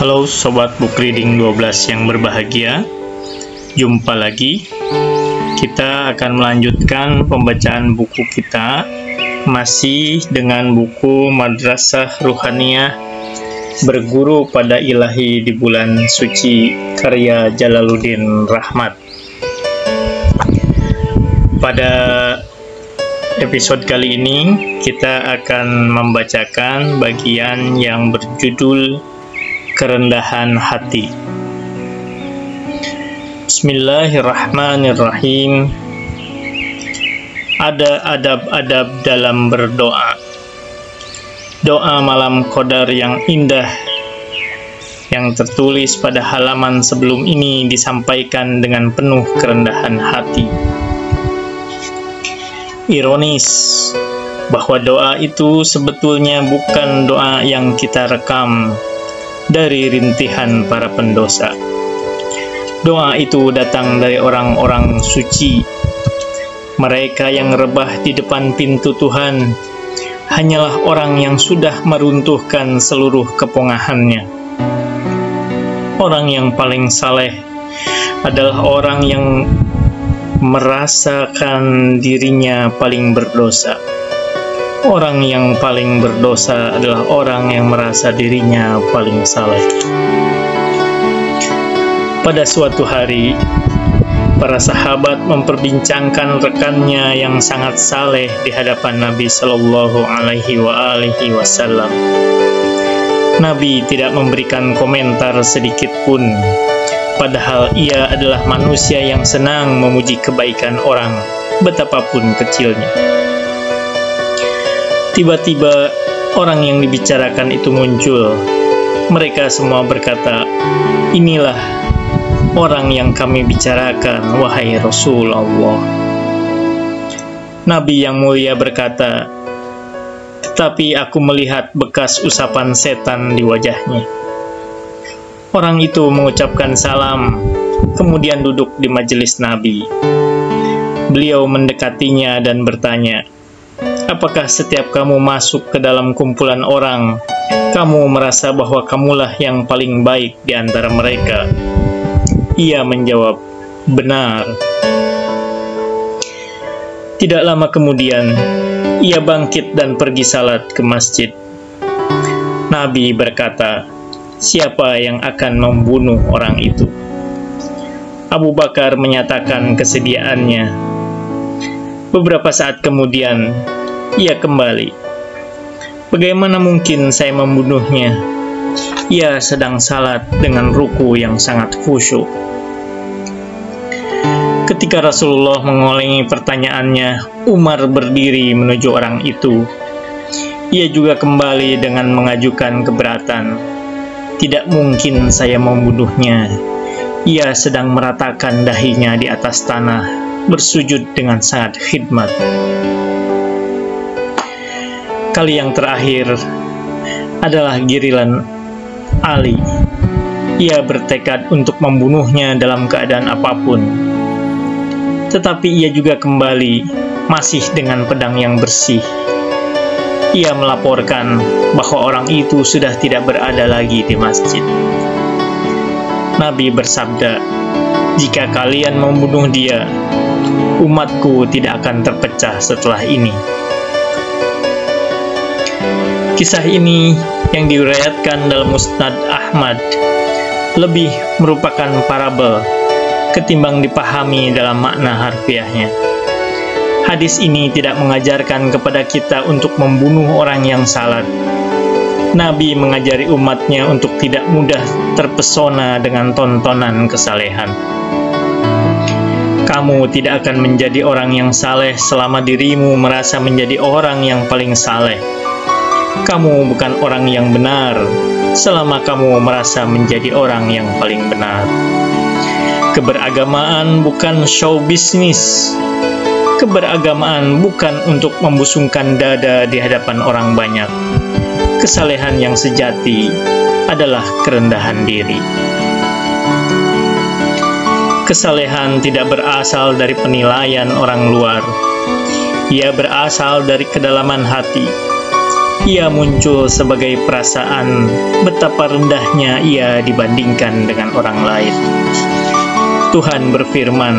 Halo Sobat Book Reading 12 yang berbahagia. Jumpa lagi. Kita akan melanjutkan pembacaan buku kita, masih dengan buku Madrasah Ruhaniyah Berguru pada Ilahi di Bulan Suci karya Jalaluddin Rahmat. Pada episode kali ini kita akan membacakan bagian yang berjudul Kerendahan Hati. Bismillahirrahmanirrahim. Ada adab-adab dalam berdoa. Doa malam qadar yang indah yang tertulis pada halaman sebelum ini disampaikan dengan penuh kerendahan hati. Ironis bahwa doa itu sebetulnya bukan doa yang kita rekam dari rintihan para pendosa. Doa itu datang dari orang-orang suci. Mereka yang rebah di depan pintu Tuhan hanyalah orang yang sudah meruntuhkan seluruh kepongahannya. Orang yang paling saleh adalah orang yang merasakan dirinya paling berdosa. Orang yang paling berdosa adalah orang yang merasa dirinya paling saleh. Pada suatu hari, para sahabat memperbincangkan rekannya yang sangat saleh di hadapan Nabi Shallallahu Alaihi Wasallam. Nabi tidak memberikan komentar sedikit pun. Padahal ia adalah manusia yang senang memuji kebaikan orang, betapapun kecilnya. Tiba-tiba orang yang dibicarakan itu muncul. Mereka semua berkata, "Inilah orang yang kami bicarakan, wahai Rasulullah." Nabi yang mulia berkata, "Tetapi aku melihat bekas usapan setan di wajahnya." Orang itu mengucapkan salam, kemudian duduk di majelis Nabi. Beliau mendekatinya dan bertanya, "Apakah setiap kamu masuk ke dalam kumpulan orang, kamu merasa bahwa kamulah yang paling baik di antara mereka?" Ia menjawab, "Benar." Tidak lama kemudian, ia bangkit dan pergi salat ke masjid. Nabi berkata, "Siapa yang akan membunuh orang itu?" Abu Bakar menyatakan kesediaannya. Beberapa saat kemudian, ia kembali. "Bagaimana mungkin saya membunuhnya? Ia sedang salat dengan ruku yang sangat khusyuk." Ketika Rasulullah mengulangi pertanyaannya, Umar berdiri menuju orang itu. Ia juga kembali dengan mengajukan keberatan. "Tidak mungkin saya membunuhnya. Ia sedang meratakan dahinya di atas tanah, bersujud dengan sangat khidmat." Kali yang terakhir adalah giliran Ali. Ia bertekad untuk membunuhnya dalam keadaan apapun. Tetapi ia juga kembali, masih dengan pedang yang bersih. Ia melaporkan bahwa orang itu sudah tidak berada lagi di masjid. Nabi bersabda, "Jika kalian membunuh dia, umatku tidak akan terpecah setelah ini." Kisah ini yang diriwayatkan dalam Musnad Ahmad lebih merupakan parabel ketimbang dipahami dalam makna harfiahnya. Hadis ini tidak mengajarkan kepada kita untuk membunuh orang yang salat. Nabi mengajari umatnya untuk tidak mudah terpesona dengan tontonan kesalehan. Kamu tidak akan menjadi orang yang saleh selama dirimu merasa menjadi orang yang paling saleh. Kamu bukan orang yang benar selama kamu merasa menjadi orang yang paling benar. Keberagamaan bukan show bisnis. Keberagamaan bukan untuk membusungkan dada di hadapan orang banyak. Kesalehan yang sejati adalah kerendahan diri. Kesalehan tidak berasal dari penilaian orang luar. Ia berasal dari kedalaman hati. ia muncul sebagai perasaan betapa rendahnya ia dibandingkan dengan orang lain. Tuhan berfirman,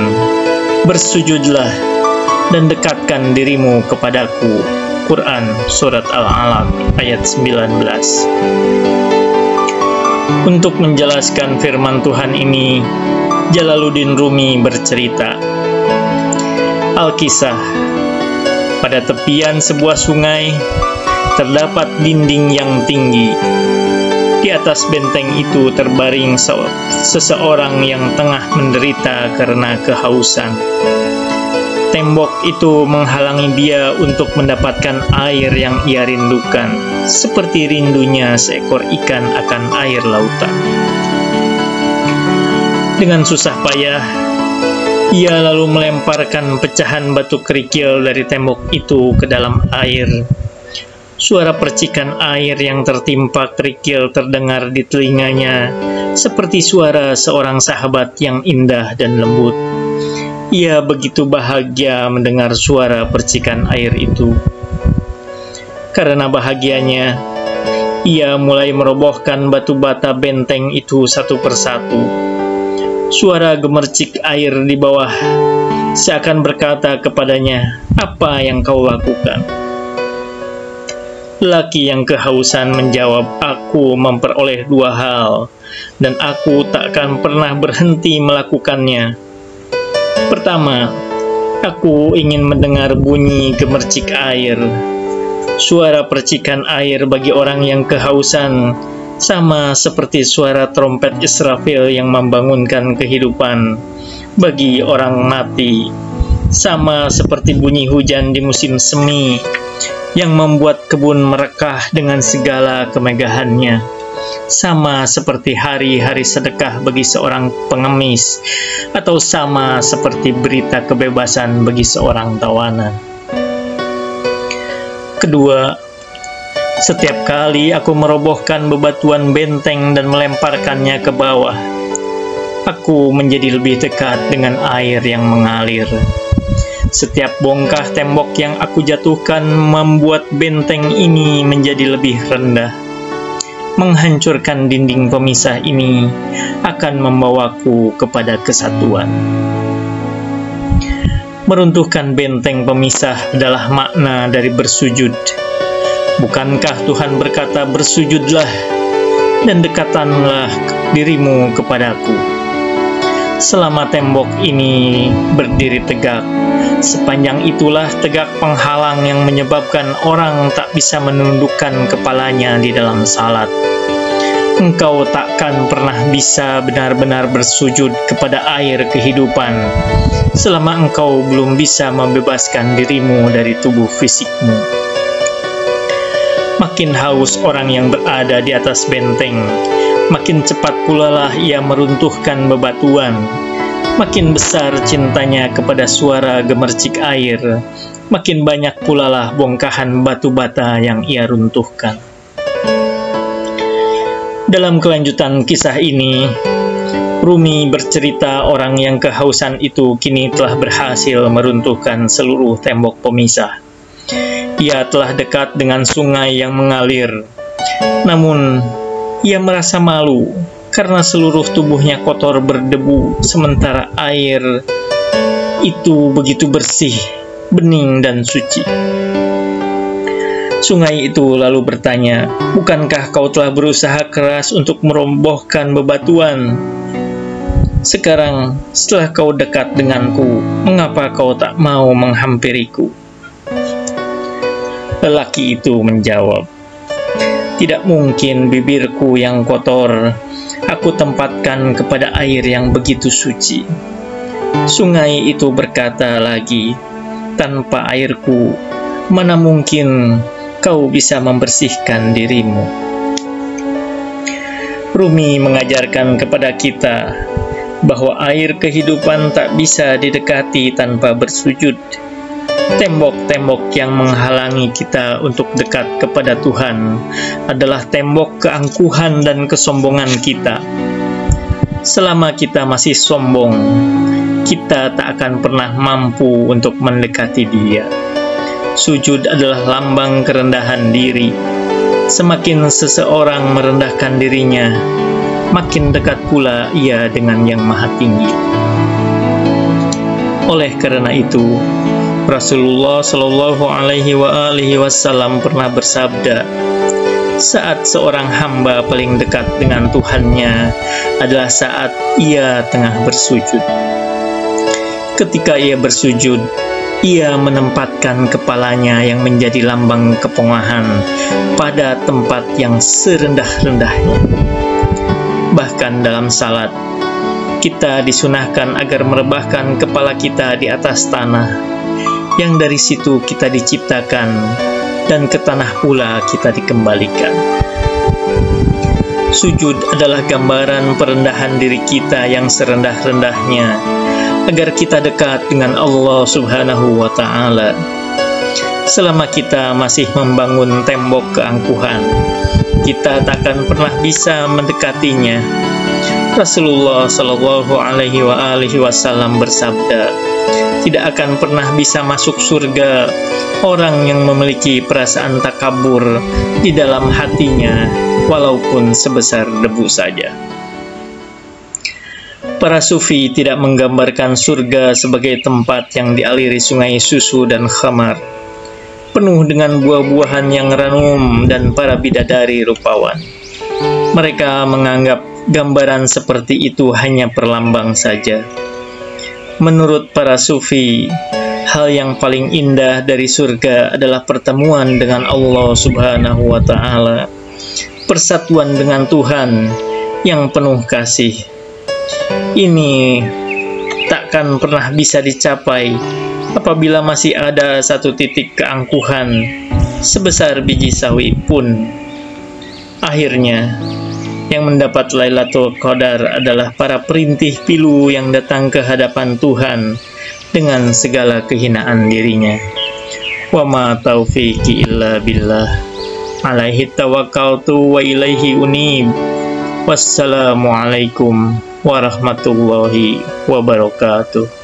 "Bersujudlah dan dekatkan dirimu kepadaku." Quran Surat Al-Alaq ayat 19. Untuk menjelaskan firman Tuhan ini, Jalaluddin Rumi bercerita, Alkisah, pada tepian sebuah sungai terdapat dinding yang tinggi. Di atas benteng itu terbaring seseorang yang tengah menderita karena kehausan. Tembok itu menghalangi dia untuk mendapatkan air yang ia rindukan, seperti rindunya seekor ikan akan air lautan. Dengan susah payah, ia lalu melemparkan pecahan batu kerikil dari tembok itu ke dalam air. Suara percikan air yang tertimpa kerikil terdengar di telinganya, seperti suara seorang sahabat yang indah dan lembut. Ia begitu bahagia mendengar suara percikan air itu. Karena bahagianya, ia mulai merobohkan batu bata benteng itu satu persatu. Suara gemercik air di bawah seakan berkata kepadanya, "Apa yang kau lakukan?" Lelaki yang kehausan menjawab, "Aku memperoleh dua hal, dan aku tak akan pernah berhenti melakukannya. Pertama, aku ingin mendengar bunyi gemercik air. Suara percikan air bagi orang yang kehausan sama seperti suara trompet Israfil yang membangunkan kehidupan bagi orang mati, sama seperti bunyi hujan di musim semi yang membuat kebun merekah dengan segala kemegahannya, sama seperti hari-hari sedekah bagi seorang pengemis, atau sama seperti berita kebebasan bagi seorang tawanan." Kedua, setiap kali aku merobohkan bebatuan benteng dan melemparkannya ke bawah, aku menjadi lebih dekat dengan air yang mengalir. Setiap bongkah tembok yang aku jatuhkan membuat benteng ini menjadi lebih rendah. Menghancurkan dinding pemisah ini akan membawaku kepada kesatuan. Meruntuhkan benteng pemisah adalah makna dari bersujud. Bukankah Tuhan berkata, "Bersujudlah dan dekatkanlah dirimu kepadaku"? Selama tembok ini berdiri tegak, sepanjang itulah tegak penghalang yang menyebabkan orang tak bisa menundukkan kepalanya di dalam salat. Engkau takkan pernah bisa benar-benar bersujud kepada air kehidupan selama engkau belum bisa membebaskan dirimu dari tubuh fisikmu. Makin haus orang yang berada di atas benteng, makin cepat pula lah ia meruntuhkan bebatuan. Makin besar cintanya kepada suara gemercik air, makin banyak pula lah bongkahan batu bata yang ia runtuhkan. Dalam kelanjutan kisah ini, Rumi bercerita orang yang kehausan itu kini telah berhasil meruntuhkan seluruh tembok pemisah. Ia telah dekat dengan sungai yang mengalir, namun ia merasa malu karena seluruh tubuhnya kotor berdebu, sementara air itu begitu bersih, bening, dan suci. Sungai itu lalu bertanya, "Bukankah kau telah berusaha keras untuk merobohkan bebatuan? Sekarang, setelah kau dekat denganku, mengapa kau tak mau menghampiriku?" Lelaki itu menjawab, "Tidak mungkin bibirku yang kotor aku tempatkan kepada air yang begitu suci." Sungai itu berkata lagi, "Tanpa airku, mana mungkin kau bisa membersihkan dirimu." Rumi mengajarkan kepada kita bahwa air kehidupan tak bisa didekati tanpa bersujud. Tembok-tembok yang menghalangi kita untuk dekat kepada Tuhan adalah tembok keangkuhan dan kesombongan kita. Selama kita masih sombong, kita tak akan pernah mampu untuk mendekati Dia. Sujud adalah lambang kerendahan diri. Semakin seseorang merendahkan dirinya, makin dekat pula ia dengan Yang Maha Tinggi. Oleh karena itu, Rasulullah Shallallahu Alaihi Wasallam pernah bersabda, saat seorang hamba paling dekat dengan Tuhannya adalah saat ia tengah bersujud. Ketika ia bersujud, ia menempatkan kepalanya yang menjadi lambang kepongahan pada tempat yang serendah-rendahnya. Bahkan dalam salat, kita disunahkan agar merebahkan kepala kita di atas tanah, yang dari situ kita diciptakan, dan ke tanah pula kita dikembalikan. Sujud adalah gambaran perendahan diri kita yang serendah-rendahnya, agar kita dekat dengan Allah Subhanahu wa Ta'ala. Selama kita masih membangun tembok keangkuhan, kita takkan pernah bisa mendekatinya. Rasulullah Shallallahu Alaihi Wasallam bersabda, tidak akan pernah bisa masuk surga orang yang memiliki perasaan takabur di dalam hatinya, walaupun sebesar debu saja. Para sufi tidak menggambarkan surga sebagai tempat yang dialiri sungai susu dan khamar, penuh dengan buah-buahan yang ranum dan para bidadari rupawan. Mereka menganggap gambaran seperti itu hanya perlambang saja. Menurut para sufi, hal yang paling indah dari surga adalah pertemuan dengan Allah Subhanahu wa Ta'ala, persatuan dengan Tuhan yang penuh kasih. Ini takkan pernah bisa dicapai apabila masih ada satu titik keangkuhan sebesar biji sawi pun. Akhirnya, yang mendapat Lailatul Qadar adalah para perintih pilu yang datang ke hadapan Tuhan dengan segala kehinaan dirinya. Wa ma taufiqi illa billah, alaihi tawakkaltu wa ilaihi unib. Wassalamualaikum warahmatullahi wabarakatuh.